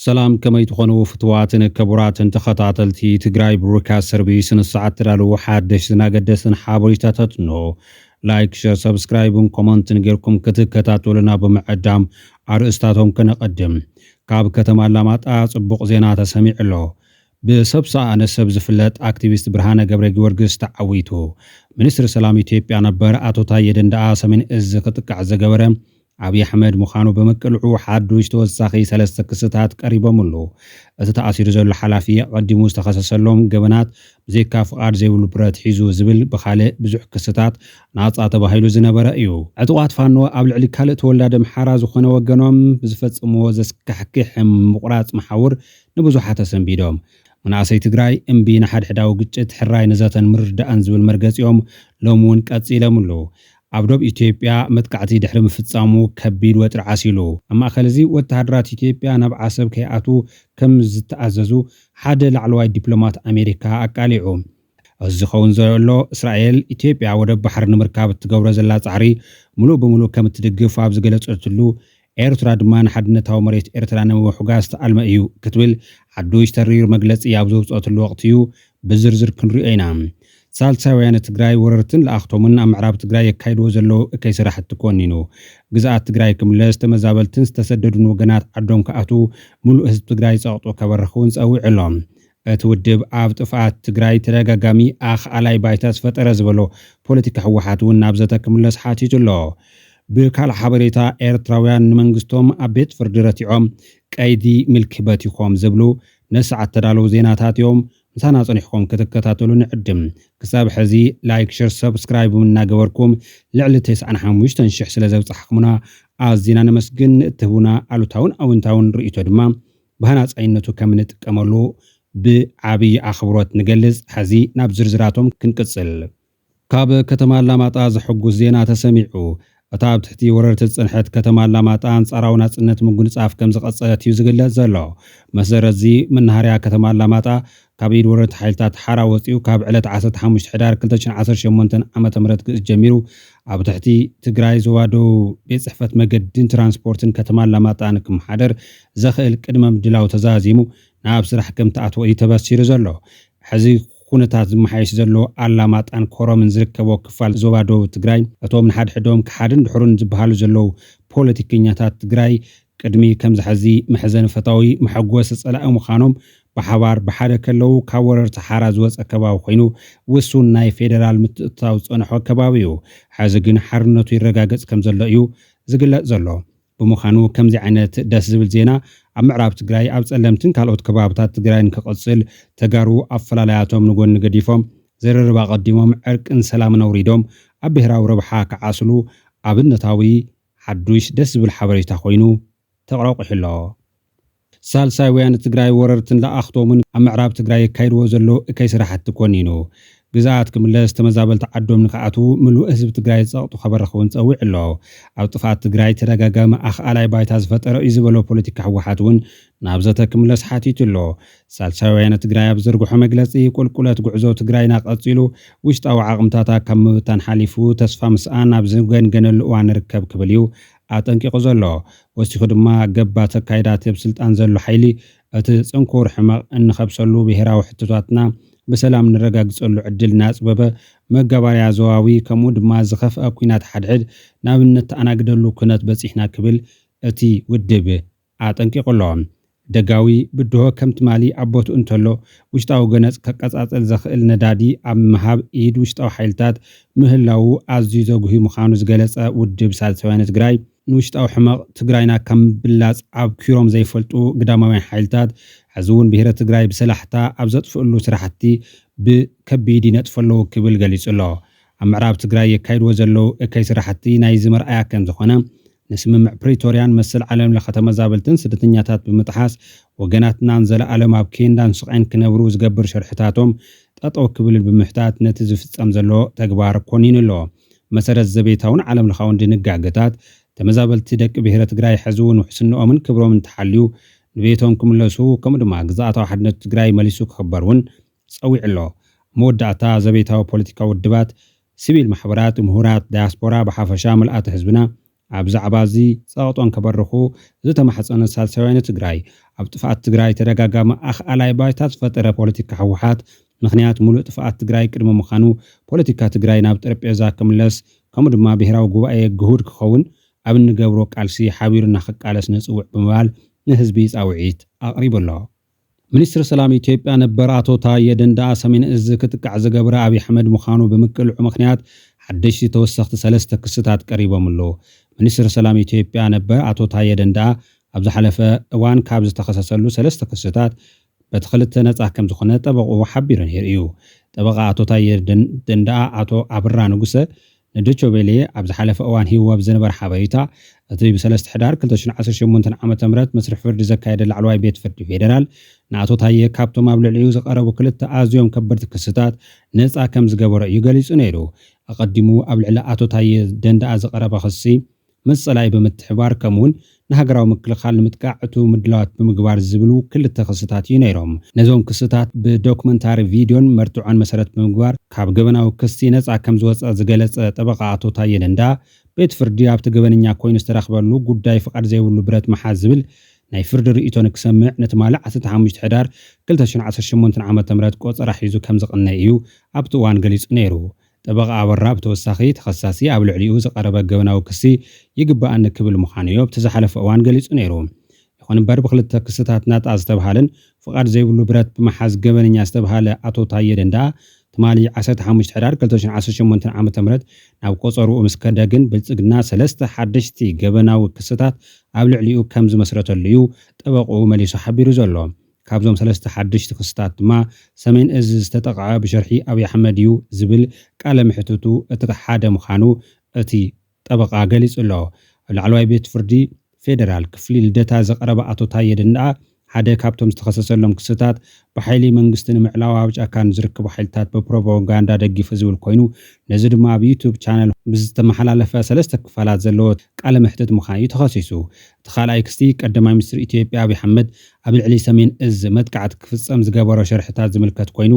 سلام كما يتخونوا فتواتن كبراتن تخطاتلتي تقراي بروكاست سربيس نصعد تلالو حادش زناقدسن حابريتاتتنو لايك شير سبسكرايب كومنت نجيركم كتكتاتولنا بمعدام عرستاتهم كنقدم كاب كتما لامات صبق زينات سميع له بسبسا نسب زفلت اكتيفيست برهانه ገብረ ጊዮርጊስ ተዓዊቱ ሚኒስትር ሰላም ኢትዮጵያ ነበር አቶ ታዬ ደንደአ ሰሜን እዝ ከጥቃዕ ዘገበረ አብይ አህመድ ሙኻኑ በመቅልዑ ሓዱሽ ተወሳኺ ሰለስተ ክስታት ቀሪቦምሉ እቲ ተኣሲሩ ዘሎ ሓላፊ ቀዲሙ ዝተኸሰሰሎም ገበናት ብዘይካ ፍቃድ ዘይብሉ ብረት ሒዙ ዝብል ብኻልእ ብዙሕ ክስታት ናፃ ተባሂሉ ዝነበረ እዩ ዕጡቃት ፋኖ ኣብ ልዕሊ ካልእ ተወላደ ምሓራ ዝኾነ ወገኖም ብዝፈጽምዎ ዘስካሕክሕ ምቁራፅ መሓውር ንብዙሓት ተሰንቢዶም مناسي تግራይ እምቢ ንሓድሕዳዊ ግጭት ሕራይ ነዛተን ምርዳእን ዝብል መርገፂኦም ሎም እውን ቀፂለምሉ ኣብ ደቡብ ኢትዮጵያ መጥቃዕቲ ድሕሪ ምፍጻሙ ከቢድ ወጥሪ ዓሲሉ ኣብ ማእከል እዚ ወተሃደራት ኢትዮጵያ ናብ ዓሰብ ከይኣቱ ከም ዝተኣዘዙ ሓደ ላዕለዋይ ዲፕሎማት ኣሜሪካ ኣቃሊዑ እዚ ኸውን ዘሎ እስራኤል ኢትዮጵያ ወደ ባሕር ንምርካብ ትገብሮ ዘላ ጻዕሪ ሙሉእ ብምሉእ ከም ትድግፍ ኣብ ዝገለጸትሉ ኤርትራ ድማ ንሓድነታዊ መሬት ኤርትራ ንምውሕጋዝ ተኣልመ እዩ ክትብል ሓዱሽ ተሪር መግለፂ ኣብ ዘውፅኦትሉ ወቅት እዩ ብዝርዝር ክንሪኦ ኢና ሳልሳይ ወያነ ትግራይ ወረርትን ለኣኽቶምን ኣብ ምዕራብ ትግራይ የካይድዎ ዘሎ እከይ ስራሕቲ ኮኒኑ ግዝኣት ትግራይ ክምለስ ተመዛበልትን ዝተሰደዱን ወገናት ዓዶም ከኣቱ ሙሉእ ህዝቢ ትግራይ ፀቕጦ ከበረኽውን ፀዊዕሎም እቲ ውድብ ኣብ ጥፍኣት ትግራይ ተደጋጋሚ ኣኽኣላይ ባይታ ዝፈጠረ ዝበሎ ፖለቲካ ህወሓት እውን ናብ ዘተ ክምለስ ሓቲቱ ኣሎ ብካልእ ሓበሬታ ኤርትራውያን ንመንግስቶም ኣብ ቤት ፍርዲ ረቲዖም ቀይዲ ምልክበት ይኾም ዝብሉ ነስዓት ተዳለዉ ዜናታት እዮም ምሳና ፀኒሕኩም ክትከታተሉ ንዕድም ክሳብ ሕዚ ላይክ ሸር ሰብስክራይብ እናገበርኩም ልዕሊ 95,000 ስለ ዘብፅሕኩምና ኣዝና ነመስግን እትህቡና ኣሉታውን ኣውንታውን ርእይቶ ድማ ብሃናፃይነቱ ከም ንጥቀመሉ ብዓብይ ኣኽብሮት ንገልጽ ሕዚ ናብ ዝርዝራቶም ክንቅጽል ካብ ከተማ አላማጣ ዝሕጉስ ዜና ተሰሚዑ أتاب تحتي وررت الصنحة كتما لاماطا انصاراو ناصنت مغنصاف كم زقصلت يو زغلت زلو مسرت زي من نهاريا كتما لاماطا كابيد وررت حيلتات حرا وصيو كاب علت 15 حدار 2018 عامه مرت جميرو اب تحتي تግራይ زوادو ቤት ጽሕፈት መገድን ትራንስፖርትን ከተማ ለማጣ ንክም ሓደር ዘኽእል ቅድመ ምድላው ተዛዚሙ ናብ ስራሕ ከም ተኣትዎ ይተበሲሩ ዘሎ ሕዚ ኩነታት ዝመሓይሽ ዘሎ አላማጣን ኮረምን ዝርከቦ ክፋል ዞባ ደቡብ ትግራይ እቶም ንሓድሕዶም ክሓድን ድሕሩን ዝበሃሉ ዘለው ፖለቲከኛታት ትግራይ ቅድሚ ከም ዝሕዚ መሕዘን ፈታዊ መሐጎስ ጸላእ ምዃኖም ብሓባር ብሓደ ከለው ካብ ወረርቲ ሓራ ዝወፀ ከባቢ ኮይኑ ውሱን ናይ ፌደራል ምትእትታው ፀንሖ ከባቢ እዩ ሕዚ ግን ሓርነቱ ይረጋገጽ ከም ዘሎ እዩ ዝግለጽ ዘሎ ብምዃኑ ከምዚ ዓይነት ደስ ዝብል ዜና ኣብ ምዕራብ ትግራይ ኣብ ጸለምትን ካልኦት ከባቢታት ትግራይን ከቐጽል ተጋሩ ኣፈላላያቶም ንጎን ገዲፎም ዘረርባ ቀዲሞም ዕርቅን ሰላምን ኣውሪዶም ኣብ ብሄራዊ ረብሓ ከዓስሉ ኣብነታዊ ሓዱሽ ደስ ዝብል ሓበሬታ ኮይኑ ተቕረቑሕሎ ሳልሳይ ወያነ ትግራይ ወረርትን ለኣኽቶምን ኣብ ምዕራብ ትግራይ የካይድዎ ዘሎ እከይ ስራሕቲ ኮኒኑ ግዛኣት ክምለስ ተመዛበልቲ ዓዶም ንከኣቱ ምሉእ ህዝቢ ትግራይ ፀቕጡ ከበረኽውን ፀዊዕ ኣሎ ኣብ ጥፋት ትግራይ ተደጋጋሚ ኣኽኣላይ ባይታ ዝፈጠረ እዩ ዝበሎ ፖለቲካ ህወሓት እውን ናብ ዘተ ክምለስ ሓቲቱ ኣሎ ሳልሳይ ወያነ ትግራይ ኣብ ዘርግሖ መግለፂ ቁልቁለት ጉዕዞ ትግራይ ናቐፂሉ ውሽጣዊ ዓቕምታታ ካብ ምብታን ሓሊፉ ተስፋ ምስኣን ናብ ዝገንገነሉ እዋን ንርከብ ክብል እዩ ኣጠንቂቑ ዘሎ ወሲኹ ድማ ገባ ተካይዳት ኣብ ስልጣን ዘሎ ሓይሊ እቲ ፅንኩር ሕማቕ እንኸብሰሉ ብሄራዊ ሕትታትና بسلام نرجعصلو عدل ناس بابا مجبريا زواوي كمود ما زخف أكوينات حدد نابنت أنا قدرلو كنت بس إحنا قبل أتي ودبه عطنكي قلهم دقاوي بدوها كم تمالي عبوت انتلو وشتاو جنس كقصات الزخل ندادي عم مهاب إيد وشتاو حيلتات مهلاو عزيزو جهي مخانوس جلسة ودب سالسوانة تجراي نوشتاو حماق تجراينا كم بلاس عب كيروم زي فلتو قداموين حيلتات حزون بهرة تجراي بسلاحتا أبزت فقلو سرحتي بكبيدي نتفلو كبل جليس الله عم عرب تجراي كايد وزلو كاي سرحتي نايزمر أياكن زخنا نسمع بريتوريان مثل علم لختم زابلتن سدتنياتات بمتحاس وجنات نانزل علم أبكين دان سقين كنبروز جبر شرحتاتهم تطو كبل بمحتات نتزف تمزلو تجبار كونين الله مسار الزبيتون علم لخاون دينجع قطات تمزابلت دك بهرة تجراي حزون وحسن أمن كبروا من تحليو نبيتهم كملسو كم دماغ زعطا واحد تجراي مليسو خبرون سوي الله مودعتا زبيتها وبوليتيكا والدبات سبيل محبرات ومهورات دياسبورا بحافة شامل آت حزبنا ኣብ ዛዕባ እዚ ጸቕጦን ከበርኹ ዝተማሕፀነ ሳልሳይ ወያነ ትግራይ ኣብ ጥፍኣት ትግራይ ተደጋጋሚ ኣኽኣላይ ባይታ ዝፈጠረ ፖለቲካ ህወሓት ምኽንያት ሙሉእ ጥፍኣት ትግራይ ቅድሚ ምዃኑ ፖለቲካ ትግራይ ናብ ጠረጴዛ ክምለስ ከምኡ ድማ ብሄራዊ ጉባኤ ግሁድ ክኸውን ኣብ እንገብሮ ቃልሲ ሓቢሩና ክቃለስ ነፅውዕ ብምባል ንህዝቢ ጻውዒት ኣቕሪቡ ኣሎ። ሚኒስትር ሰላም ኢትዮጵያ ነበር ኣቶ ታየ ደንደአ ሰሜን እዝ ክትቃዕ ዝገበረ ኣብይ ኣሕመድ ምዃኑ ብምቅልዑ ምኽንያት ሓደሽቲ ተወሰኽቲ 3 ክስታት ቀሪቦም ኣሎ። ሚኒስትር ሰላም ኢትዮጵያ ነበር ኣቶ ታየ ደንደአ ኣብ ዝሓለፈ እዋን ካብ ዝተኸሰሰሉ 3 ክስታት በቲ ክልተ ነፃ ከም ዝኾነ ጠበቑ ሓቢሩ ነይሩ እዩ። ጠበቓ ኣቶ ታየ ደንደአ ኣቶ ኣብራ ንጉሰ ንዶይቼ ቬለ ኣብ ዝሓለፈ እዋን ሂብዎ ብዝነበረ ሓበሬታ እቲ ብ3 ሕዳር 2018 ዓ.ም መስርሕ ፍርዲ ዘካየደ ላዕለዋይ ቤት ፍርዲ ፌደራል ንኣቶ ታየ ካብቶም ኣብ ልዕሊኡ ዝቐረቡ ክልተ ኣዝዮም ከበድቲ ክስታት ነፃ ከም ዝገበሮ እዩ ገሊጹ ነይሩ። ኣቐዲሙ ኣብ ልዕሊ ኣቶ ታየ ደንደአ ዝቐረበ ክሲ መፅላኢ ብምትሕባር ከምኡውን ንሃገራዊ ምክልኻል ንምጥቃዕ እቱው ምድላዋት ብምግባር ዝብሉ ክልተ ክስታት እዩ ነይሮም። ነዞም ክስታት ብዶክመንታሪ ቪድዮን መርትዖን መሰረት ብምግባር ካብ ገበናዊ ክስቲ ነፃ ከም ዝወፀ ዝገለጸ ጠበቓ ኣቶ ታየ ደንደአ ቤት ፍርዲ ኣብቲ ገበነኛ ኮይኑ ዝተረኽበሉ ጉዳይ ፍቓድ ዘይብሉ ብረት መሓዝ ዝብል ናይ ፍርዲ ርእቶ ንክሰምዕ ነትማል 15 ሕዳር 2018 ዓ.ም ቆፀራ ሒዙ ከም ዝቕነይ እዩ ኣብቲ እዋን ገሊጹ ነይሩ። ጠበቓ ኣበራ ብተወሳኺ ተኸሳሲ ኣብ ልዕሊኡ ዝቐረበ ገበናዊ ክሲ ይግባኣኒ ክብል ምዃኑ እዩ ኣብቲ ዝሓለፈ እዋን ገሊጹ ነይሩ። ይኹን እምበር ብክልተ ክስታት ናጣ ዝተባሃለን ፍቓድ ዘይብሉ ብረት ብመሓዝ ገበነኛ ዝተባሃለ ኣቶ ታየ ደንደአ ትማሊ 15 ሕዳር 2018 ዓ.ም ናብ ቆፀሩኡ ምስ ከደግን ብልጽግና 3 ሓደሽቲ ገበናዊ ክስታት ኣብ ልዕሊኡ ከም ዝመስረተሉ እዩ ጠበቑኡ መሊሱ ሓቢሩ ዘሎ። ካብዞም 3 ሓደሽቲ ክስታት ድማ ሰሜን እዝ ዝተጠቕዐ ብሸርሒ ኣብይ ኣሕመድ እዩ ዝብል ቃለ ምሕትቱ እቲ ሓደ ምዃኑ እቲ ጠበቓ ገሊጹ ኣሎ። ኣብ ላዕለዋይ ቤት ፍርዲ ፌደራል ክፍሊ ልደታ ዘቐረበ ኣቶ ታየ ደንደአ ሓደ ካብቶም ዝተኸሰሰሎም ክስታት ብሓይሊ መንግስቲ ንምዕላው ኣብ ጫካ ንዝርከቡ ሓይልታት ብፕሮፓጋንዳ ደጊፉ ዝብል ኮይኑ ነዚ ድማ ኣብ ዩቱብ ቻነል ብዝተመሓላለፈ 3 ክፋላት ዘለዎ ቃለ ምሕትት ምዃኑ እዩ ተኸሲሱ። እቲ ካልኣይ ክስቲ ቀዳማይ ሚኒስትር ኢትዮጵያ ኣብይ ኣሕመድ ኣብ ልዕሊ ሰሜን እዝ መጥቃዕቲ ክፍጸም ዝገበሮ ሸርሕታት ዝምልከት ኮይኑ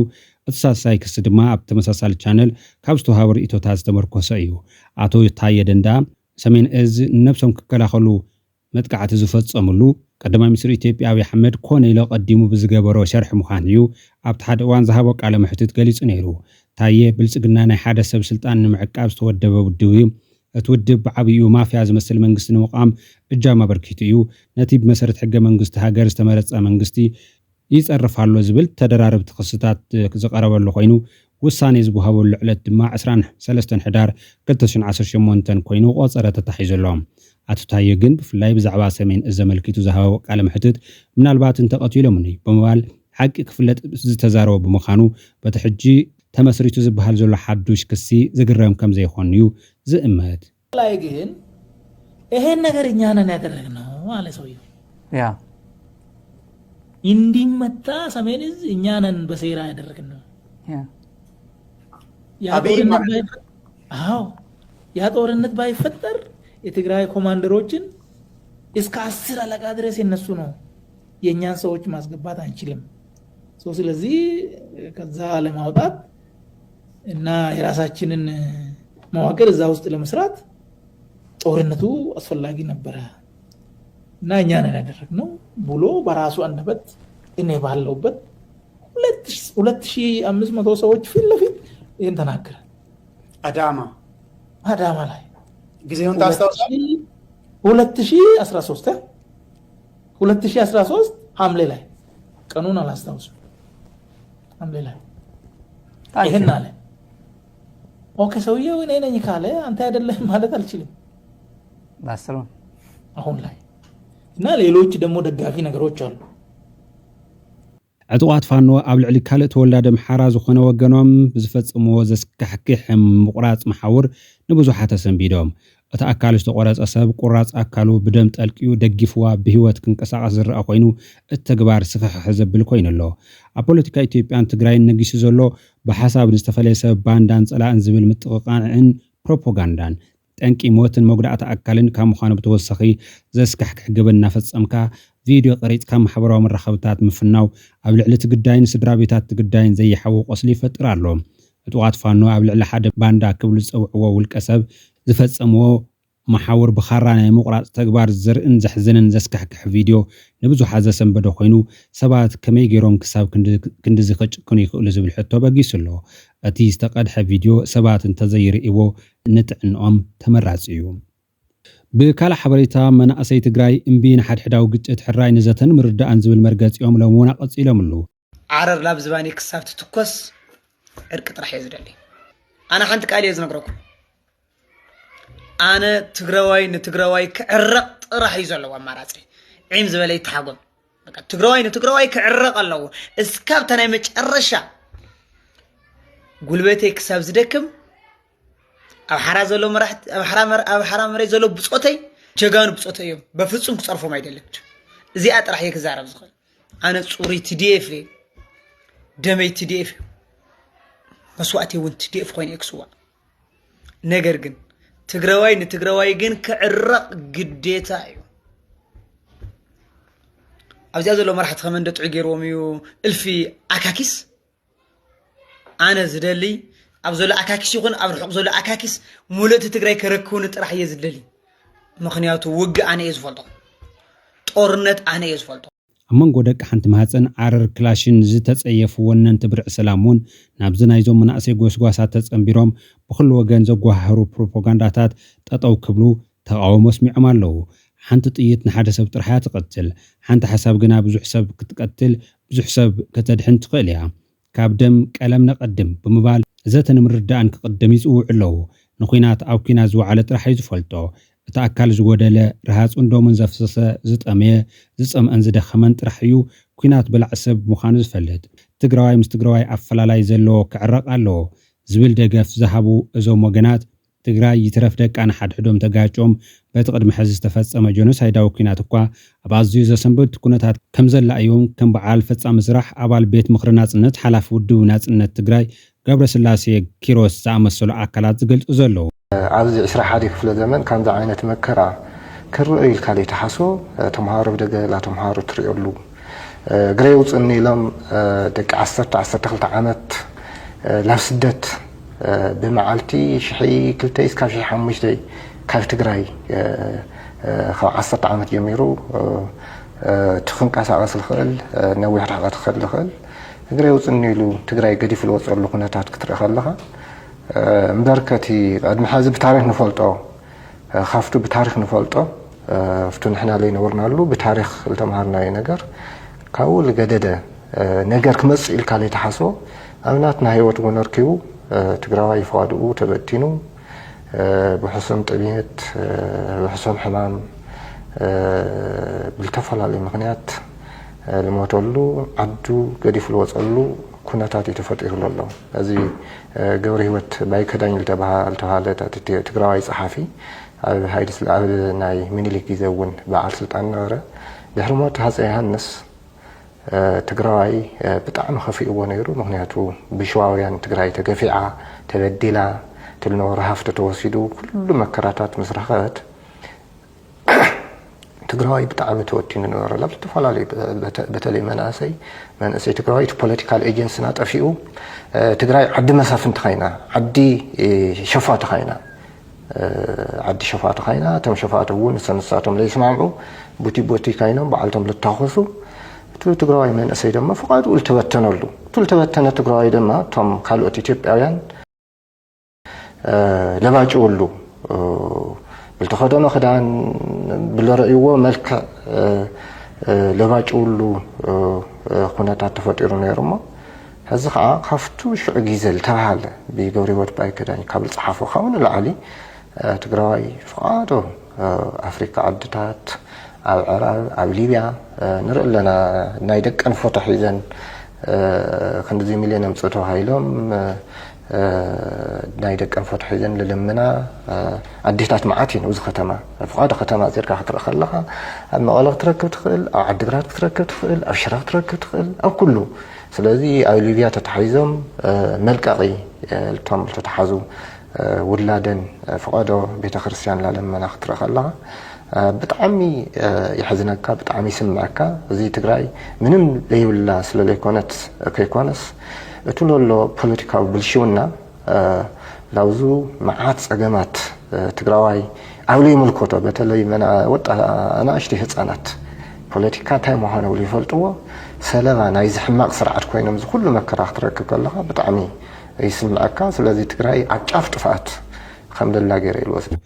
እቲ ሳልሳይ ክስቲ ድማ ኣብ ተመሳሳሊ ቻነል ካብ ዝተዋሃቡ ርእቶታት ዝተመርኮሰ እዩ። ኣቶ ታየ ደንደአ ሰሜን እዝ ነብሶም ክከላኸሉ መጥቃዕቲ ዝፈጸሙሉ ቀዳማይ ሚኒስትር ኢትዮጵያ ኣብይ ኣሕመድ ኮነ ኢሎ ቀዲሙ ብዝገበሮ ሸርሒ ምዃኑ እዩ ኣብቲ ሓደ እዋን ዝሃቦ ቃለ ምሕትት ገሊጹ ነይሩ። ታየ ብልጽግና ናይ ሓደ ሰብ ስልጣን ንምዕቃብ ዝተወደበ ውድብ እዩ። እቲ ውድብ ብዓብዩ ማፍያ ዝመስል መንግስቲ ንምቋም እጃም ኣበርኪቱ እዩ። ነቲ ብመሰረት ሕገ መንግስቲ ሃገር ዝተመረፀ መንግስቲ ይጸርፋሎ ዝብል ተደራረብቲ ክስታት ዝቐረበሉ ኮይኑ ውሳኔ ዝወሃበሉ ዕለት ድማ 23 ሕዳር 2018 ኮይኑ ቆፀረ ተታሒዙ። ኣቶ ታየ ግን ብፍላይ ብዛዕባ ሰሜን እዝ ዘመልኪቱ ዝሃበ ቃለ ምሕትት ምናልባት እንተቐቲሎም እዩ ብምባል ሓቂ ክፍለጥ ዝተዛረበ ብምዃኑ በቲ ሕጂ ተመስሪቱ ዝበሃል ዘሎ ሓዱሽ ክሲ ዝግረም ከም ዘይኾን እዩ ዝእመት። ላይ ግን ይሄን ነገር እኛ ነን ያደረግነው አለ ሰውየው። ያ እንዲመታ ሰሜን እዝ እኛ ነን በሴራ ያደረግነው። ያ ጦርነት ባይፈጠር የትግራይ ኮማንደሮችን እስከ 10 አለቃ ድረስ የነሱ ነው። የኛን ሰዎች ማስገባት አንችልም። ስለዚህ ከዛ ለማውጣት እና የራሳችንን መዋቅር እዛ ውስጥ ለመስራት ጦርነቱ አስፈላጊ ነበር እና እኛ ነን ያደረግነው ብሎ በራሱ አንደበት እኔ ባለውበት 2500 ሰዎች ፊት ለፊት ይሄን ተናገረ። አዳማ ላይ ጊዜውን ታስታውሳለህ? 2013 ሐምሌ ላይ ቀኑን አላስታውስም። ሐምሌ ላይ ይሄን አለ። ኦኬ ሰውየው እኔ ነኝ ካለ አንተ አይደለህም ማለት አልችልም ባሰለው አሁን ላይ እና ሌሎች ደግሞ ደጋፊ ነገሮች አሉ። ዕጡቃት ፋኖ ኣብ ልዕሊ ካልእ ተወላደ ምሓራ ዝኾነ ወገኖም ብዝፈጽምዎ ዘስካሕክሕ ምቁራጽ መሓውር ንብዙሓት ተሰንቢዶም እቲ ኣካል ዝተቆረጸ ሰብ ቁራጽ ኣካሉ ብደም ጠልቂዩ ደጊፍዋ ብህይወት ክንቀሳቐስ ዝረአ ኮይኑ እቲ ተግባር ስኽሕ ዘብል ኮይኑ ኣሎ። ኣብ ፖለቲካ ኢትዮጵያን ትግራይን ነጊሱ ዘሎ ብሓሳብ ንዝተፈለየ ሰብ ባንዳን ጸላእን ዝብል ምጥቕቃዕን ፕሮፓጋንዳን ጠንቂ ሞትን መጉዳእቲ ኣካልን ካብ ምዃኑ ብተወሳኺ ዘስካሕክሕ ግብን እናፈጸምካ ቪድዮ ቀሪጽካ ማሕበራዊ መራኸብታት ምፍናው ኣብ ልዕሊ ትግዳይን ስድራ ቤታት ትግዳይን ዘይሓው ቆስሊ ይፈጥር ኣሎ። ዕጡቃት ፋኖ ኣብ ልዕሊ ሓደ ባንዳ ክብሉ ዝፀውዕዎ ውልቀ ሰብ ዝፈጸምዎ محاور بخارانة مقرأ تكبار زرقن زحزنن زسكحكح فيديو نبزو حازة سنبدو خوينو سبات كمي جيرون كساب كندزي خج كوني يقول زبل حتو باقيسلو أتي استقادح فيديو سبات انتزير إيوو نتعنقم تمرعز إيوم بكالا حبريتا من أسي تقراي انبين حد حداو قجت حراي نزتن مرده أنزب المرقز يوم لو مناقص إلى ملو عرر لاب زباني كساب تتكوس اركت رح يزدلي أنا حنتك آلي يزنقركم أنا تقراوي كعرق راح يزلوا ماراتي عيم زبالي تحاقم تقراوي كعرق الله اسكاب تناي مجرشا قلبتي كساب زدكم أو حرا زلو مرحت أو حرا مري زلو بصوتي جاغانو بصوتي يوم بفصم كصرفو ما يدلك زيات راح يكزارب زخل أنا صوري تديفي دمي تديفي مسواتي وانت تديف خوين اكسوا نقرقن تقراوي جن كعرق قديتا ايو أبزي أزلو مرحت خمن دت عقير وميو الفي أكاكيس أنا زدلي أبزلو أكاكيس يكون أبزلو أكاكيس مولت تقراي كركون راح يزدلي مخنياتو وقع أنا يزفلطو طورنت أنا يزفلطو أمان قدك حانت مهاتن عرر كلاشين زيتت أيفو ونن تبرع سلامون نابزنا يزوم من أسي قوسقواسات تسقنبيروم بخل وغان زقوهارو بروباغانداتات تطاو كبلو تقاو مسمي عمالو حانت تقيت نحاد سب ترحيا تقتل حانت حساب قنا بزو حساب كتقتل بزو حساب كتدحن تقليا كابدم كلام نقدم بمبال زاتن مردان كقدم يزقو علو نخوينات أو كينا زوعالت رح يزفلتو تأكل زودله رهاز اندومن زفصصه زطاميه زصم انزده خمنت رحيو كينات بلعسب مخانز فلد تقراي مستقراي افلالاي زلو كعرق الله زبل دغف زحبو ازوم وغنات تقراي يترف دق ان حد حدوم تغاچوم بتقدم حزز تفصمه جنوسايداو كينات اكوا ابازيو زسنبت كونታት كمزل ايوم كم بعال فصام زراح ابال بيت مخرناصنت حلاف ودو ناصنت تقراي قبر سلاسي كيروس زامسلو اكلات زغلط زلو عاوز 21 كفل زمن كان ذا عينة مكرة كرئي الكالي تحسو تمهارو بدقى لا تمهارو تريولو قريوز اني لم دك عصرت خلط عامت لا سدت بمعالتي شحي كلتي اسكاف شحي حمش دي كاف تقراي عصرت عامت يميرو تخن كاسا غسل خل نوي حرقات خل خل قريوز اني لو تقراي قدي في الوصر اللي كنا تحت كتر خلها مباركتي قد محازب بتاريخ نفلطو خافتو بتاريخ نفلطو فتو نحنا لي نورنا له بتاريخ التمهارنا نجر كاول قدده نجر كمص الكالي تحسو امناتنا هيوت ونركيو تقراوي فادو تبتينو بحسن طبيعت بحسن حمام بالتفلال مغنيات الموتولو عدو قدي في الوصلو كناتاتي تفطير الله ازي غوري هوت باي كدانيل تبعال تقراوي صحافي هايد سلعب ناي منيليك يزون بعال سلطان نوره دحرموت حسن يوحنس تقراوي بطعم خفيء نيرو مغنياتو بشواويان تقراي تقفيعه تبديلا تلنور هافته توسيدو كل مكراتات مسرخات تقراي بطعم توتين نور لا بتفعلالي بتلي مناسي تقراي بوليتيكال ايجنس ناطفيو تقراي عد مسافنت خاينا عدي شفات خاينا عدي شفات خاينا تم شفات ون سنساتهم ليس معمو بوتي خاينا بعلتهم للتاخصو تقراي مناسي دما فقاد ولتبتنلو تلتبتن تقراي دما تم كالوت ايثيوبياوያን لباجولو بالتخدمه خدان بالرأيوه ملك لباجولو خناتات تفطيرو نيرما هذا خفتو شو غيزل تبعال بيغوري وات باي كداني قبل صحافو خاون العالي تقراي فقادو افريكا عدتات او عراق او ليبيا نرى لنا نايدك انفتح اذن كندزي مليون مصوتو هايلوم نايدك انفتح اذن للمنا عديتات معاتين وز ختمه فقاد ختمه زيركا خطر خلها اما اولغ تركب تخيل او عدقرات تركب تخيل او شراق تركب تخيل او كله سلازي او ليبيا تتحيزم ملققي التم تتحازو ولادن فقادو بيت كريستيان للمنا خطر خلها بطعمي يحزنك بطعمي يسمعك زي تግራይ ምንም ለይውላ ስለለይኮነት ከይኮነስ እቱሎሎ ፖለቲካው ብልሽውና ላውዙ መዓት ጸገማት ትግራዋይ أولي ملكوته بتلي من وط أنا أشتي هتصانات بوليتيكا تاي مهانة ولي فلتوا سلامة نايز حماق سرعة كوينة مز كل ما كراخ تركب لها بتعمي يسمى الأكاس الذي تقرأي عجاف طفات الحمد لله غير الوزن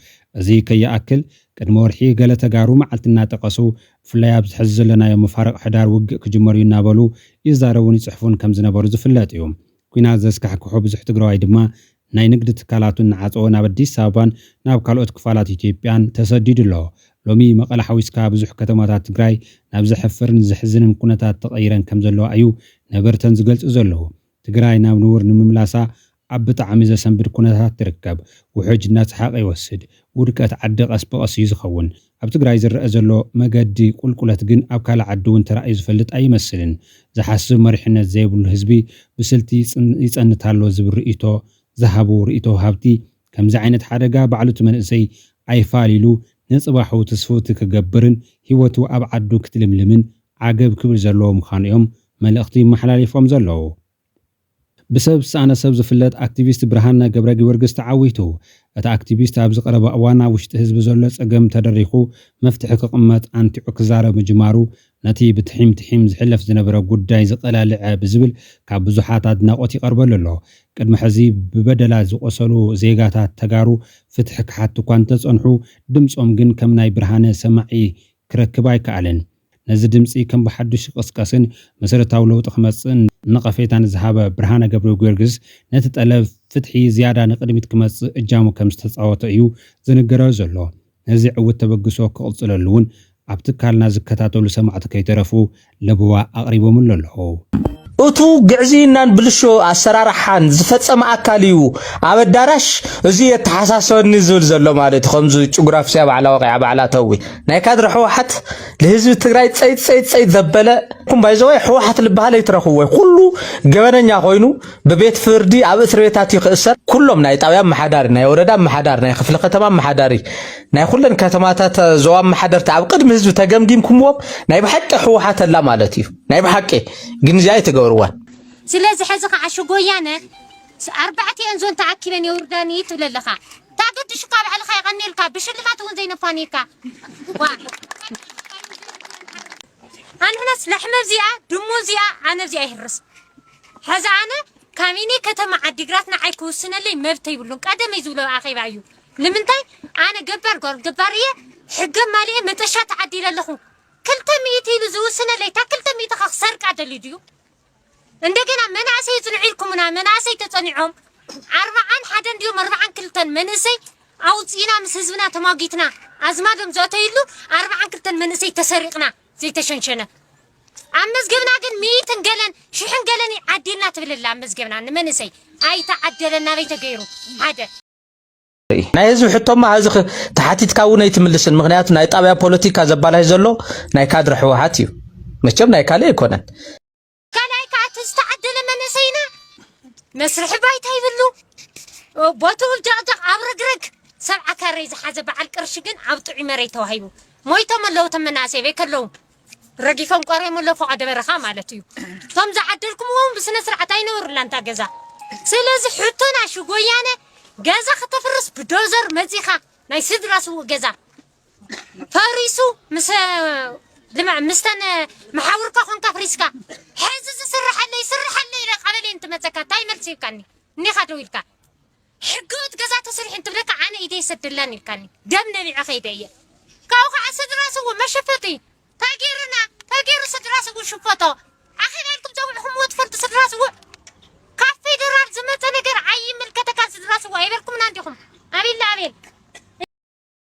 እዚ ከይኣክል ቅድሚ ወርሒ ገለ ተጋሩ መዓልቲ እናጠቐሱ ብፍላይ ኣብ ዝሕዝ ዘለና ዮም መፋረቕ ሕዳር ውግእ ክጅመሩ እናበሉ ይዛረቡን ይፅሕፉን ከም ዝነበሩ ዝፍለጥ እዩ ኩናት ዘስካሕክሖ ብዙሕ ትግራዋይ ድማ ናይ ንግዲ ትካላቱን ንዓፀዎ ናብ ኣዲስ ኣበባን ናብ ካልኦት ክፋላት ኢትዮጵያን ተሰዲዱ ኣሎ ሎሚ መቐለ ሓዊስካ ብዙሕ ከተማታት ትግራይ ናብ ዘሕፍርን ዝሕዝንን ኩነታት ተቐይረን ከም ዘለዋ እዩ ነበርተን ዝገልጹ ዘለዉ ትግራይ ናብ ንቡር ንምምላሳ ኣብ ብጣዕሚ ዘሰንብድ ኩነታት ትርከብ ውሕጅ እናፀሓቐ ይወስድ ውድቀት ዓዲ ቀስ በቐስ እዩ ዝኸውን ኣብ ትግራይ ዝረአ ዘሎ መገዲ ቁልቁለት ግን ኣብ ካልእ ዓዲ እውን ተራእዩ ዝፈልጥ ኣይመስልን ዝሓስብ መሪሕነት ዘይብሉ ህዝቢ ብስልቲ ይፀንት ኣሎ ዝብል ርእይቶ ዝሃቡ ርእይቶ ሃብቲ ከምዚ ዓይነት ሓደጋ ባዕሉቲ መንእሰይ ኣይፋሊሉ ንፅባሑ ተስፉቲ ክገብርን ሂወቱ ኣብ ዓዱ ክትልምልምን ዓገብ ክብል ዘለዎ ምዃኑ እዮም መልእኽቲ መሓላሊፎም ዘለዉ بسبب سأنا سبب زفلت أكتيفيست برهان جبر جورجس تعويته أتا أكتيفيست أبز قرب أوانا وشت حزب زلت أجمع تدريخو مفتح قمة أنتي عكزارة مجمارو نتي بتحيم زحلف زنبرة جود دايز قلال بزبل كابزحات عدنا قطي قرب لله قد محزي ببدل زقصلو زيجات تجارو فتح حتى كوانتس أنحو دمس أمجن كم ناي برهان سمعي كركباي كألن نزد دمسي كم بحدش قصقصن مسيرة لو تخمسن نقفيتان الزهابة برهانة قبل جورجز نتتألف فتحي زيادة نقدمت كمس الجامو كمستتصاوت أيو زنقرا زلو نزع والتبقسو كقلص للون عبتكال نازك كتاتو لسمعتك يترفو لبوا أقريبو من للهو أتو قعزينان بلشو أسرار حان زفتسم أكاليو عبد الدارش زي التحساسون نزول زلو مالت خمزو جغراف سياب على واقع على توي نايكاد رحوحت لهزو تقراي تسيد ذبلا كم بايزوي حوحت لبهالي يترخوه كله قوانا نياقوينو ببيت فردي عب إثريتاتي قصر كلهم ناي طاويا محادار ناي وردا محادار ناي خفلقة تمام محاداري ناي خلن كتماتات زوام محادر تعب قدم هزو تقام ديم كموب ناي بحق حوحت لا مالتيو ناي بحقي جنزاي تقوروان سلازي حزق عشو قويانة 4 أنزون تعكيبين يورداني توللخا تاقد شكاب على خي غني لكا بشلمات وين زي نفانيكا أنا هنا لحمة زيا دمو زيا أنا زيا يهرس هذا أنا كاميني كتم عديقراتنا عيكو السنة اللي مبتي يقولون قدم يزولوا أخي بعيو لمنتاي أنا قبارية حقا مالية متشات عدي للخو كل تميتي لزو السنة اللي تاكل تميتي خسر قاعدة ليديو عندنا مناسي يصنعيكم مناسي تصنعهم 4 حدا ديوم 4 كلتن منسي أو زينا مسزبنا تماقيتنا أزمادهم زوتيلو 4 كلتن منسي تسرقنا زي تشنشنا أمس جبنا جن 100 قلن شحن قلني عدينا تبل الله أمس جبنا منسي أي تعدلنا بيت غيره هذا ናይ ህዝቢ ሕቶማ እዚ ተሓቲትካ እውን ኣይትምልስን ምክንያቱ ናይ ጣብያ ፖለቲካ ዘባላይ ዘሎ ናይ ካድረ ሕወሓት እዩ መቸም ናይ ካልእ ይኮነን مسرح بايتا يبلو بوتو دقدق عبرقرق 7 كاري زحازة بعل قرشقن عبطعي مريتو هايبو مويتو ملو تمناسي بيكلو رقيفهم قاري ملو فوق دبرخا مالتيو ثم زعدلكم وهم بسنة سرعة ينور لانتا قزا سلازي حطونا شو قويانا قزا خطفرس بدوزر مزيخا ناي سدراسو قزا فاريسو لما مستن محاوركا خونكا فريسكا حزز سرح لي قبلي انت متسكا تايمر سيكاني ني خاطو يلكا حقوت غزا تسرح انت بلك انا ايدي سدلاني الكاني دم نبي عخيديه كاوخا سدراسو ما شفتي تاغير سدراسو شفتو اخي لكم جو الحموت فرد سدراسو كافي درار زمت نجر عي ملكتك سدراسو ايبلكم عندكم ابيل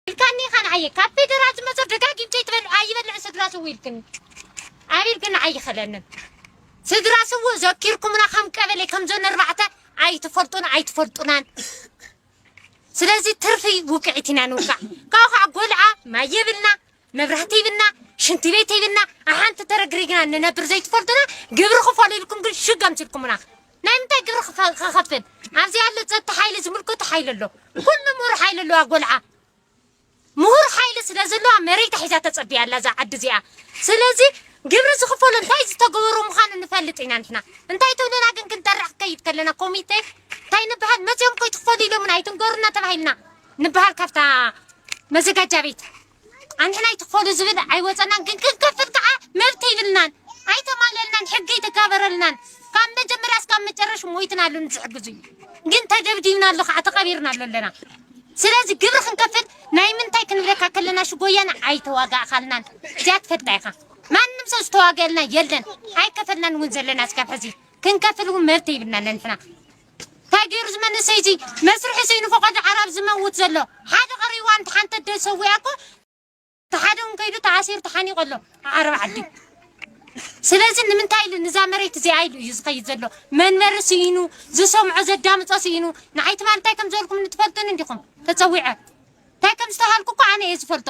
الكاني خان عي كافي درار زمت دقاقي بتي تبل عي بلع سدراسو ويلكن ابيلكن عي خلنا سدراسو ذكركم انا خم قبلي كم زون 4 اي تفرطون سلازي ترفي وقعتنا نوقع كاخا قلعه ما يبلنا مبرحتي بنا شنتي بيتي بنا احانت ترغريغنا ننبر زي تفرطنا قبر خفالي لكم كل شو قامتلكم انا نايمتا قبر خفن عزي الله تصت حيل زملكو تحيل له كل مور حيل له قلعه مهور حيل سلازلو مريت حيزا تصبي الله ذا عد زيا سلازي قبر زخفول انتاي تغورو مخان نفلطينا نحنا انتاي تولنا كن كنترح كيد كلنا كوميتي تاي نبهال مزيوم كوي تخفولي لو من ايتن غورنا تبايلنا نبهال كفتا መዘጋጃ ቤት አንሕና ይትኸሉ ዝብል ኣይወፀናን ግን ክንከፍል ከዓ መብት ይብልናን ኣይተማለልናን ሕጊ ይተጋበረልናን ካብ መጀመርያ እስካብ መጨረሻ ሞይትና ኣሉን ዝሕግዙ ግን ተደብዲብና ኣሎ ከዓ ተቐቢርና ኣለና ስለዚ ግብሪ ክንከፍል ናይ ምንታይ ክንብለካ ከለና ሽጎያና ኣይተዋጋእኻልናን እዚኣ ትፈልጣ ኢኻ ማንም ሰው ዝተዋገልና የለን ኣይከፈልናን እውን ዘለና እስካብ ሕዚ ክንከፍል እውን መብት ይብልና ንሕና ታጊር ዝመንሰይ እዚ መስርሒ ሰይኑ ፈቐድ ዓረብ ዝመውት ዘሎ ሓደ ቀሪዋ እንተ ሓንተ ደሰውያ እኮ ተሓደ እውን ከይዱ ተዓሲሩ ተሓኒቑ ኣሎ ዓረብ ዓዲ ስለዚ ንምንታይ ኢሉ ንዛ መሬት እዚኣ ኢሉ እዩ ዝኸይድ ዘሎ መንበሪ ስኢኑ ዝሰምዖ ዘዳምፆ ስኢኑ ንዓይቲ ማ እንታይ ከም ዝበልኩም ንትፈልጡን እንዲኹም ተፀዊዐ እንታይ ከም ዝተባሃልኩ እኮ ኣነ እየ ዝፈልጦ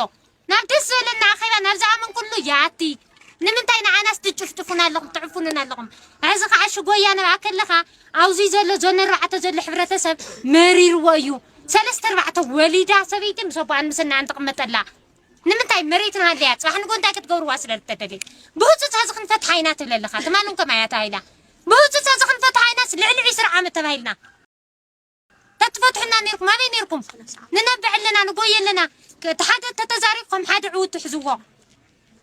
ናብ ደስ ዝበለና ኣኼባ ናብ ዝኣመን ኩሉ ያቲ ንምንታይ ንዓናስ ትጭፍጭፉና ኣለኹም ትዕፉንን ኣለኹም ሕዚ ከዓ ሽጎያ ነብዓ ከለኻ ኣብዚ ዘሎ ዞን 4 ዘሎ ሕብረተሰብ መሪርዎ እዩ 3-4 ወሊዳ ሰበይቲ ምስ ኣቦኣን ምስ እናን ትቕመጠላ ንምንታይ መሬት ናሃለያ ፅባሕ ንጎ እንታይ ክትገብርዋ ስለልተደልየ ብህፁፅ ህዚ ክንፈትሓ ኢና ትብል ኣለኻ ትማሉን ከማያ ተባሂላ ብህፁፅ ህዚ ክንፈትሓ ኢናስ ልዕሊ 20 ዓመት ተባሂልና ተትፈትሑና ነርኩም ኣበይ ነርኩም ንነብዕ ኣለና ንጎይ ኣለና ተሓደ ተተዛሪብኩም ሓደ ዕውት ትሕዝዎ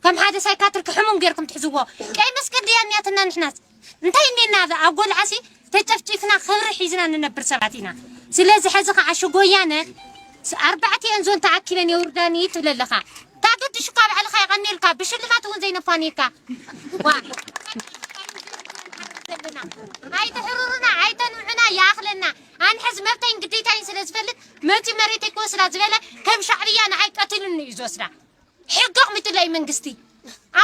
ከም ሓደ ሳይካትሪክ ሕሙም ጌርኩም ትሕዝዎ ቀይ መስቀል ድያ ኒያትና ንሕናስ እንታይ እኔና ኣብ ጎልዓሲ ተጨፍጪፍና ክብሪ ሒዝና ንነብር ሰባት ኢና ስለዚ ሕዚ ከዓ ሽጎያነ 4 ዞን ተኣኪበን የውርዳኒ ትብል ኣለኻ ታገድሽ እኳ ባዕልኻ ይቐኒልካ ብሽልማት እውን ዘይነፋኒካ ኣይትሕሩሩና ኣይተንውዑና ይኣኽለና ኣነ ሕዚ መብተይን ግዴታይን ስለ ዝፈልጥ መፂ መሬተይ ክወስዳ ዝበለ ከም ሻዕብያ ንዓይ ቀቲሉኒ እዩ ዝወስዳ ሕጊ ኣቕሚጡላ እዩ መንግስቲ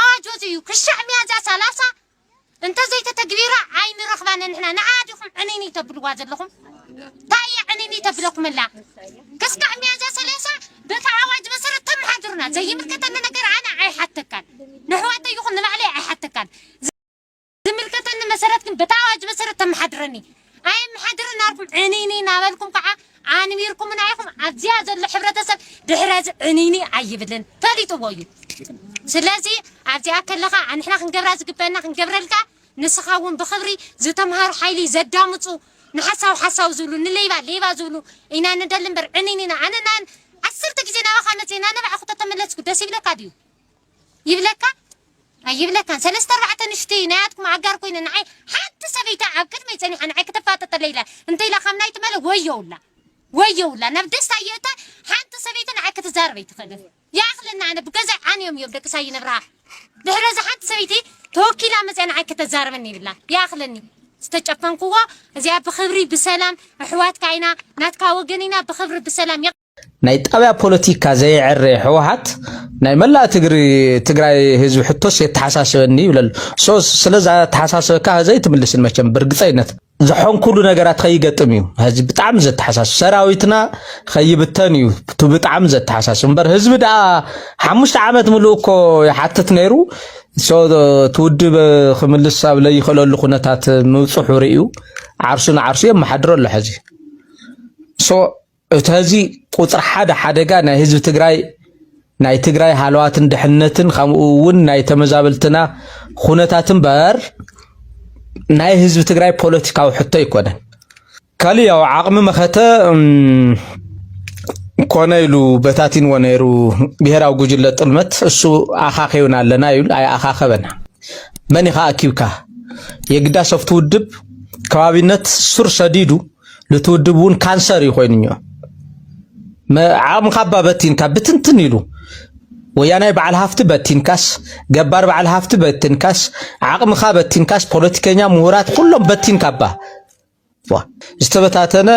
ኣዋጅ ወፂኡ ክሻዕ ሚያዝያ 30 እንተዘይተተግቢራ ኣይንረኽባነ ንሕና ንዓዲኹም ዕኒኒ ተብልዋ ዘለኹም እንታይ ዕኒኒ ተብለኩምላ كسكع ميازا سلاسة بتعواج مسرت تم حضرنا زي ملكتنا نقر أنا عي حتى كان نحواتي يخون معلي عي حتى كان زي ملكتنا مسرتكم بتعواج مسرت تم حضرني أي محضرنا عارفم عنيني نابلكم قاعة عاني ميركم من عيكم عزيازة الحبرة تسب دحراز عنيني عيبدن تالي توايو سلازي عزي أكل لغا عن إحنا خنقبراز قبلنا خنقبرلك نسخاون بخبري زي تمهار حيلي زدامتو نحساو زولو ليبا زولو إنا ندلن بر عنينينا أنا 10 جزينا وخامس إنا نبع أخوتا تملتسكو داس يبلكا ديو يبلكا 3-4 نشتي ناياتكم عقاركو إنا نعي حتى سبيتا عبكت ميتاني حنا عي كتفاتة الليلة انتي لا خامناي تمالا ويولا نبدس تايوتا حتى سبيتا نعي كتزاربي تخدف يا أخلنا أنا بقزع عن يوم يبدك ساي نبرها دحرزا حتى سبيتي توكي لا مزانا عي كتزاربني بالله يا أخلني استجابنكوا زي بخبري بسلام حوات كاينا ناتكا وجنينا بخبري بسلام ናይ ጣብያ ፖለቲካ ዘይዕረ ሕወሓት ናይ መላ ትግራይ ህዝቢ ሕቶስ የተሓሳሰበኒ ይብለሉ ስለዛ ተሓሳሰበካ ህዘይ ትምልስን መቸም ብርግፀይነት ዝሖን ኩሉ ነገራት ከይገጥም እዩ ህዝቢ ብጣዕሚ ዘተሓሳሰብ ሰራዊትና ከይብተን እዩ ብጣዕሚ ዘተሓሳሰብ እምበር ህዝቢ ዳ 5 ዓመት ሙሉእ እኮ ይሓትት ነይሩ ትውድብ ክምልስ ኣብ ለይኽእለሉ ኩነታት ምውፅሑ ርእዩ ዓርሱን ዓርሱ የመሓድሮ ኣሎ ሕዚ እተዚ ቁፅሪ ሓደጋ ናይ ህዝቢ ትግራይ ናይ ትግራይ ሃለዋትን ድሕነትን ከምኡ እውን ናይ ተመዛበልትና ኩነታትን በር ናይ ህዝቢ ትግራይ ፖለቲካዊ ሕቶ ይኮነን ካሊ ያው ዓቅሚ መኸተ ኮነ ኢሉ በታቲን ወነይሩ ብሄራዊ ጉጅለ ጥልመት እሱ ኣኻኺውና ኣለና ይብል ኣይ ኣኻኸበና መን ኢኻ ኣኪብካ የግዳ ሶፍት ውድብ ከባቢነት ሱር ሰዲዱ ልትውድብ እውን ካንሰር ይኮይንኛ ዓቅምካ በቲንካ ብትንትን ኢሉ ወያናይ በዓል ሃፍቲ በቲንካስ ገባር በዓል ሃፍቲ በቲንካስ ዓቅምካ በቲንካስ ፖለቲከኛ ምሁራት ኩሎም በቲንካባ ዝተበታተነ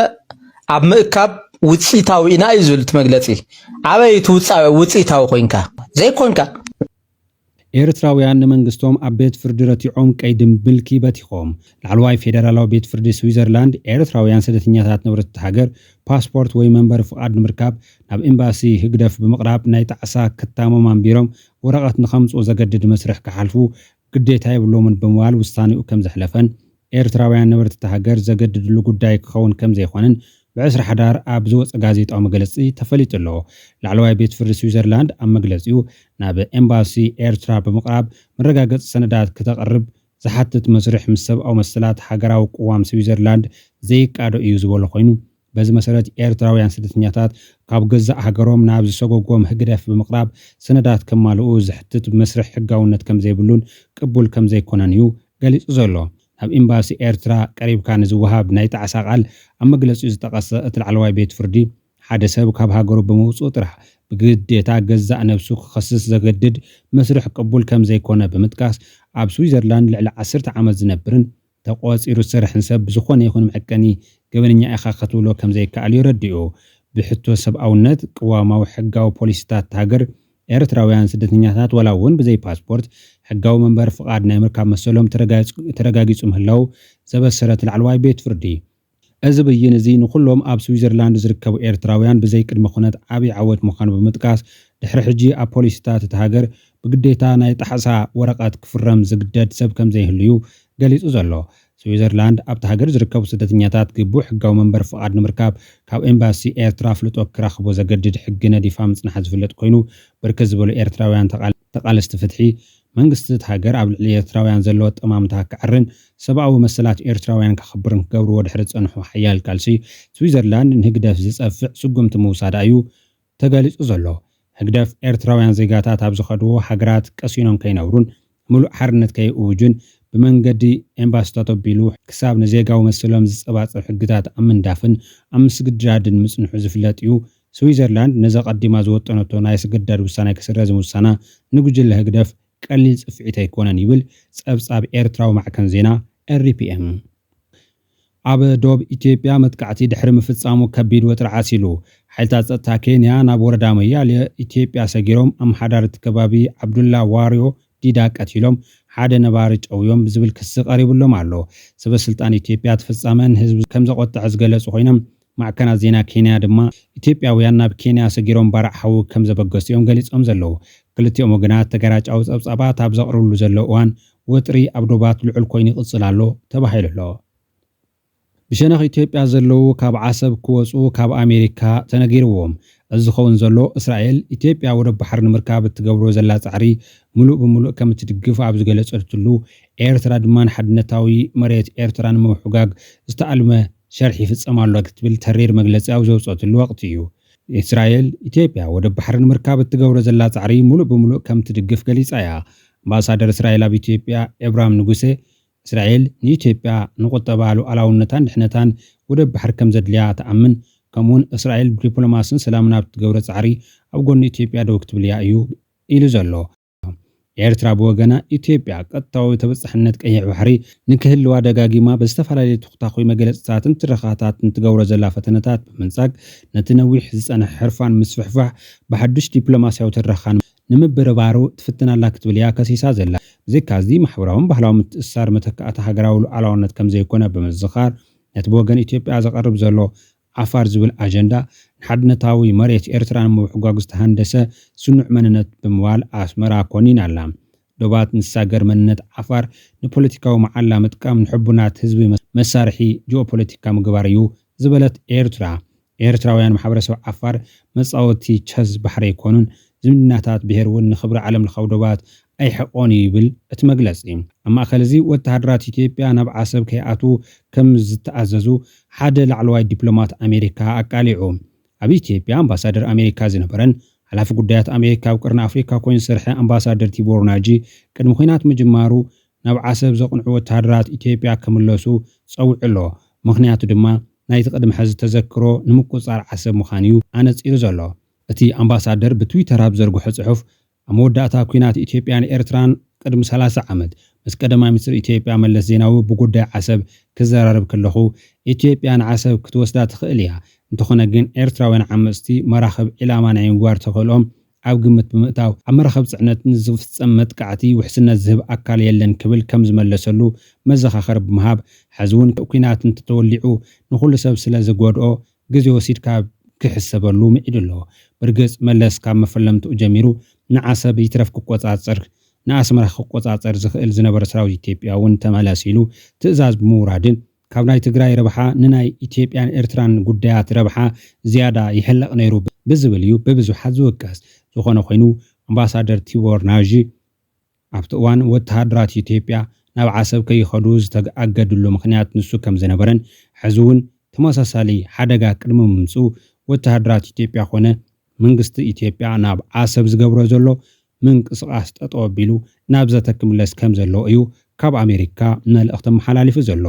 ኣብ ምእካብ ውፅኢታዊ ኢና እዩ ዝብል ትመግለፂ ኣበይ ውፅኢታዊ ኮይንካ ዘይኮንካ ኤርትራውያን ንመንግስቶም ኣብ ቤት ፍርዲ ረቲዖም ቀይ ድንብልኪ በቲኾም ላዕለዋይ ፌደራላዊ ቤት ፍርዲ ስዊዘርላንድ ኤርትራውያን ስደተኛታት ንብረት ሃገር ፓስፖርት ወይ መንበሪ ፍቃድ ንምርካብ ናብ ኤምባሲ ህግደፍ ብምቕራብ ናይ ጣዕሳ ክታመም ኣንቢሮም ወረቐት ንኸምፅኡ ዘገድድ መስርሕ ክሓልፉ ግዴታ የብሎምን ብምባል ውሳኔኡ ከም ዘሕለፈን ኤርትራውያን ንብረት ሃገር ዘገድድሉ ጉዳይ ክኸውን ከም ዘይኾነን بعسر حدار أبزوز غازيت أو مجلسي تفلت له لعلواي بيت في سويسرلاند أم مجلسيو ناب إمباسي إيرترا بمقرب من رجعت سندات كتقرب زحتت مسرح مسب أو مسلات حجراو قوام سويسرلاند زي كادو يوزبول خوينو በዚ መሰረት ኤርትራውያን ስደተኛታት ካብ ገዛእ ሃገሮም ናብ ዝሰጎጎም ህግደፍ ብምቕራብ ሰነዳት ከማልኡ ዝሕትት መስርሕ ሕጋውነት ከም ዘይብሉን ቅቡል ከም ዘይኮነን እዩ ገሊጹ ዘሎ። ኣብ ኤምባሲ ኤርትራ ቀሪብካ ንዝወሃብ ናይ ጣዕሳ ቃል ኣብ መግለጺኡ ዝጠቐሰ እቲ ላዕለዋይ ቤት ፍርዲ ሓደ ሰብ ካብ ሃገሩ ብምውፅኡ ጥራሕ ብግዴታ ገዛእ ነብሱ ክኸስስ ዘገድድ መስርሕ ቅቡል ከም ዘይኮነ ብምጥቃስ ኣብ ስዊዘርላንድ ልዕሊ 10 ዓመት ዝነብርን ተቆፂሩ ዝሰርሕን ሰብ ዝኾነ ይኹን መዐቀኒ ገበነኛ ኢኻ ክትብሎ ከም ዘይከኣል ይረድኡ። ብሕቶ ሰብኣውነት ቅዋማዊ ሕጋዊ ፖሊሲታት ሃገር ኤርትራውያን ስደተኛታት ወላ እውን ብዘይ ፓስፖርት ሕጋዊ መንበር ፍቃድ ናይ ምርካብ መሰሎም ተረጋጊጹ ምህላው ዘበሰረት ላዕለዋይ ቤት ፍርዲ እዚ ብይን እዚ ንኩሎም ኣብ ስዊዘርላንድ ዝርከቡ ኤርትራውያን ብዘይ ቅድመ ኩነት ዓብይ ዓወት ምዃኑ ብምጥቃስ ድሕሪ ሕጂ ኣብ ፖሊሲታት እቲ ሃገር ብግዴታ ናይ ጣሕሳ ወረቐት ክፍረም ዝግደድ ሰብ ከም ዘይህልዩ ገሊጹ ዘሎ። ስዊዘርላንድ ኣብቲ ሃገር ዝርከቡ ስደተኛታት ግቡእ ሕጋዊ መንበር ፍቃድ ንምርካብ ካብ ኤምባሲ ኤርትራ ፍልጦ ክራኽቦ ዘገድድ ሕጊ ነዲፋ ምጽናሕ ዝፍለጥ ኮይኑ ብርክት ዝበሉ ኤርትራውያን ተቃለስቲ ፍትሒ መንግስቲ እቲ ሃገር ኣብ ልዕሊ ኤርትራውያን ዘለዎ ጠማምታ ክዓርን ሰብኣዊ መሰላት ኤርትራውያን ክኽብርን ክገብርዎ ድሕሪ ፀንሑ ሓያል ቃልሲ ስዊዘርላንድ ንህግደፍ ዝጸፍዕ ስጉምቲ ምውሳዳ እዩ ተገሊጹ ዘሎ። ህግደፍ ኤርትራውያን ዜጋታት ኣብ ዝኸድዎ ሃገራት ቀሲኖም ከይነብሩን ሙሉእ ሓርነት ከይእውጁን ብመንገዲ ኤምባሲታት ኣቢሉ ክሳብ ንዜጋዊ መሰሎም ዝጸባጽር ሕግታት ኣብ ምንዳፍን ኣብ ምስግዳድን ምጽንሑ ዝፍለጥ እዩ። ስዊዘርላንድ ነዚ ቀዲማ ዝወጠነቶ ናይ ስግዳድ ውሳነ ክስረዝ ምውሳና ንጉጅለ ህግደፍ ቀሊል ጽፍዒት ኣይኮነን ይብል ጸብጻብ ኤርትራዊ ማዕከን ዜና RPM። ኣብ ደቡብ ኢትዮጵያ መጥቃዕቲ ድሕሪ ምፍጻሙ ከቢድ ወጥሪ ዓሲሉ ሓይልታት ጸጥታ ኬንያ ናብ ወረዳ መያልየ ኢትዮጵያ ሰጊሮም ኣመሓዳርቲ ከባቢ ዓብዱላ ዋርዮ ዲዳ ቀቲሎም ሓደ ነባሪ ጨውዮም ብዝብል ክሲ ቀሪቡሎም ኣሎ። ሰበስልጣን ኢትዮጵያ ተፈጻመን ህዝቢ ከም ዘቆጥዕ ዝገለጹ ኮይኖም ማዕከናት ዜና ኬንያ ድማ ኢትዮጵያውያን ናብ ኬንያ ሰጊሮም ባርዕ ሓዊ ከም ዘበገሱኦም ገሊጾም ዘለዉ። ክልቲኦም ወገናት ተገራጫዊ ጸብጻባት ኣብ ዘቕርብሉ ዘሎ እዋን ወጥሪ ኣብ ዶባት ልዑል ኮይኑ ይቕጽል ኣሎ ተባሂሉ ኣሎ። ብሸነኽ ኢትዮጵያ ዘለዉ ካብ ዓሰብ ክወፁ ካብ ኣሜሪካ ተነጊርዎም እዚ ዝኸውን ዘሎ እስራኤል ኢትዮጵያ ወደብ ባሕሪ ንምርካብ እትገብሮ ዘላ ጻዕሪ ሙሉእ ብምሉእ ከም እትድግፍ ኣብ ዝገለጸትሉ ኤርትራ ድማ ንሓድነታዊ መሬት ኤርትራ ንምውሕጋግ ዝተኣልመ ሸርሒ ይፍጸማሉ ክትብል ተሪር መግለጺ ኣብ ዘውፅአትሉ ወቅቲ እዩ። እስራኤል ኢትዮጵያ ወደብ ባሕሪ ንምርካብ እትገብሮ ዘላ ጻዕሪ ሙሉእ ብምሉእ ከም እትድግፍ ገሊጻ እያ። ኣምባሳደር እስራኤል ኣብ ኢትዮጵያ ኤብራም ንጉሴ እስራኤል ንኢትዮጵያ ንቁጠባ ሉዓላውነታን ድሕነታን ወደብ ባሕሪ ከም ዘድልያ ተኣምን ከምኡውን እስራኤል ብዲፕሎማስን ሰላምን ኣብ እትገብሮ ጻዕሪ ኣብ ጎኒ ኢትዮጵያ ደው ክትብል እያ እዩ ኢሉ ዘሎ። ኤርትራ ብወገና ኢትዮጵያ ቀጥታዊ ተበጻሕነት ቀይሕ ባሕሪ ንክህልዋ ደጋጊማ ብዝተፈላለዩ ተኸታታዊ መግለጽታትን ትረኻታትን ትገብሮ ዘላ ፈተነታት ብምንጻግ ነቲ ነዊሕ ዝጸንሐ ሕርፋን ምስፍሕፋሕ ብሓድሽ ዲፕሎማስያዊ ትረኻን ንምብርባሩ ትፍትናላ ክትብል እያ ከሲሳ ዘላ። ብዘይካዚ ማሕበራውን ባህላዊ ምትእስሳር መተካእታ ሃገራዊ ሉዓላውነት ከም ዘይኮነ ብምዝኻር ነቲ ብወገን ኢትዮጵያ ዘቐርብ ዘሎ ዓፋር ዝብል ኣጀንዳ ንሓድነታዊ መሬት ኤርትራ ንምውሕጓግ ዝተሃንደሰ ስኑዕ መንነት ብምባል ኣስመራ ኮኒን ኣላ። ዶባት ንሳገር መንነት ዓፋር ንፖለቲካዊ መዓላ ምጥቃም ንሕቡናት ህዝቢ መሳርሒ ጂኦፖለቲካ ምግባር እዩ ዝበለት ኤርትራ ኤርትራውያን ማሕበረሰብ ዓፋር መጻወቲ ቸዝ ባሕሪ ይኮኑን ዝምድናታት ብሄር እውን ንኽብሪ ዓለም ለኻዊ ዶባት ኣይሕቆን ይብል እቲ መግለጺ። ኣብ ማእከል እዚ ወተሃደራት ኢትዮጵያ ናብ ዓሰብ ከይኣትዉ ከም ዝተኣዘዙ ሓደ ላዕለዋይ ዲፕሎማት ኣሜሪካ ኣቃሊዑ። ኣብ ኢትዮጵያ ኣምባሳደር ኣሜሪካ ዝነበረን ሓላፊ ጉዳያት ኣሜሪካ ኣብ ቅርኒ ኣፍሪካ ኮይኑ ዝሰርሐ ኣምባሳደር ቲቦር ናጂ ቅድሚ ኩናት ምጅማሩ ናብ ዓሰብ ዘቕንዑ ወተሃደራት ኢትዮጵያ ክምለሱ ፀዊዑ ኣሎ። ምክንያቱ ድማ ናይቲ ቅድሚ ሕዚ ተዘክሮ ንምቁፃር ዓሰብ ምዃኑ እዩ ኣነፂሩ ዘሎ። እቲ ኣምባሳደር ብትዊተር ኣብ ዘርግሖ ጽሑፍ ኣብ መወዳእታ ኩናት ኢትዮጵያን ኤርትራን ቅድሚ 30 ዓመት ምስ ቀዳማይ ሚኒስትር ኢትዮጵያ መለስ ዜናዊ ብጉዳይ ዓሰብ ክዘራረብ ከለኹ ኢትዮጵያ ንዓሰብ ክትወስዳ ትኽእል እያ፣ እንተኾነ ግን ኤርትራውያን ዓመፅቲ መራኸብ ዒላማ ናይ ምግባር ተኽእሎም ኣብ ግምት ብምእታው ኣብ መራኸብ ጽዕነት ንዝፍጸም መጥቃዕቲ ውሕስነት ዝህብ ኣካል የለን ክብል ከም ዝመለሰሉ መዘኻኸር ብምሃብ ሕዚ እውን ኩናት እንተተወሊዑ ንኹሉ ሰብ ስለ ዝጎድኦ ግዜ ወሲድካ ክሕሰበሉ ምዒድ ኣሎ። ብርግጽ መለስ ካብ መፈለምትኡ ጀሚሩ ንዓሰብ ይትረፍ ክቆጻጸር ንኣስመራ ክቆጻጸር ዝኽእል ዝነበረ ሰራዊት ኢትዮጵያ እውን ተመላሲሉ ትእዛዝ ብምውራድን ካብ ናይ ትግራይ ረብሓ ንናይ ኢትዮጵያን ኤርትራን ጉዳያት ረብሓ ዝያዳ ይሕለቕ ነይሩ ብዝብል እዩ ብብዙሓት ዝወቀስ። ዝኾነ ኮይኑ ኣምባሳደር ቲቦር ናጂ ኣብቲ እዋን ወተሃደራት ኢትዮጵያ ናብ ዓሰብ ከይኸዱ ዝተኣገድሉ ምክንያት ንሱ ከም ዝነበረን ሕዚ እውን ተመሳሳሊ ሓደጋ ቅድሚ ምምፁ ወተሃደራት ኢትዮጵያ ኮነ መንግስቲ ኢትዮጵያ ናብ ዓሰብ ዝገብሮ ዘሎ ምንቅስቃስ ጠጠው ኣቢሉ ናብ ዘተክምለስ ከም ዘሎ እዩ ካብ ኣሜሪካ መልእኽቲ መሓላሊፉ ዘሎ